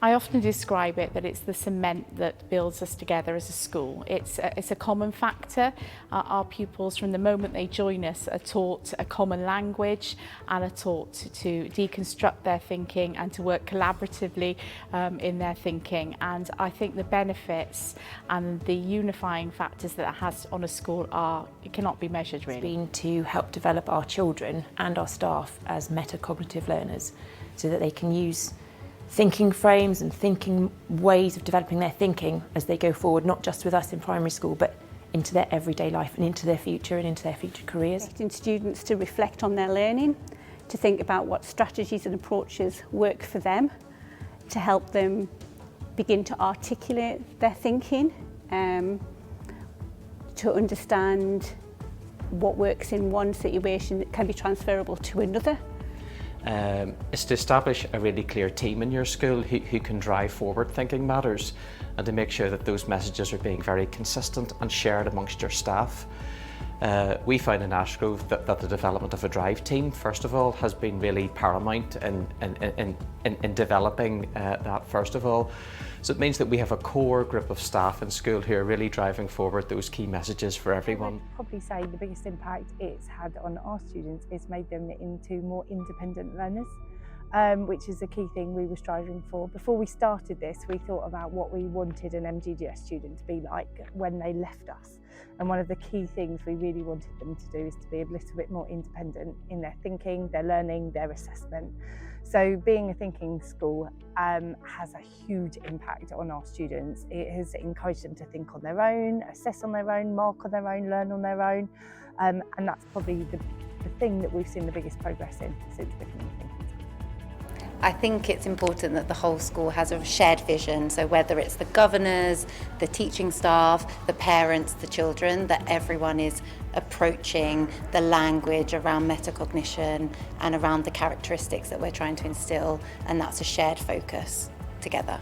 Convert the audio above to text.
I often describe it that it's the cement that builds us together as a school. It's a common factor. Our pupils, from the moment they join us, are taught a common language and are taught to deconstruct their thinking and to work collaboratively in their thinking. And I think the benefits and the unifying factors that it has on a school it cannot be measured really. It's been to help develop our children and our staff as metacognitive learners so that they can use thinking frames and thinking ways of developing their thinking as they go forward, not just with us in primary school, but into their everyday life and into their future and into their future careers. Getting students to reflect on their learning, to think about what strategies and approaches work for them, to help them begin to articulate their thinking, to understand what works in one situation that can be transferable to another. Is to establish a really clear team in your school who can drive forward thinking matters, and to make sure that those messages are being very consistent and shared amongst your staff. We find in Ashgrove that the development of a drive team, first of all, has been really paramount in developing that first of all. So it means that we have a core group of staff in school who are really driving forward those key messages for everyone. I'd probably say the biggest impact it's had on our students is made them into more independent learners, which is a key thing we were striving for. Before we started this, we thought about what we wanted an MGGS student to be like when they left us. And one of the key things we really wanted them to do is to be a little bit more independent in their thinking, their learning, their assessment. So being a thinking school has a huge impact on our students. It has encouraged them to think on their own, assess on their own, mark on their own, learn on their own. And that's probably the thing that we've seen the biggest progress in since becoming a thinking school. I think it's important that the whole school has a shared vision, so whether it's the governors, the teaching staff, the parents, the children, that everyone is approaching the language around metacognition and around the characteristics that we're trying to instill, and that's a shared focus together.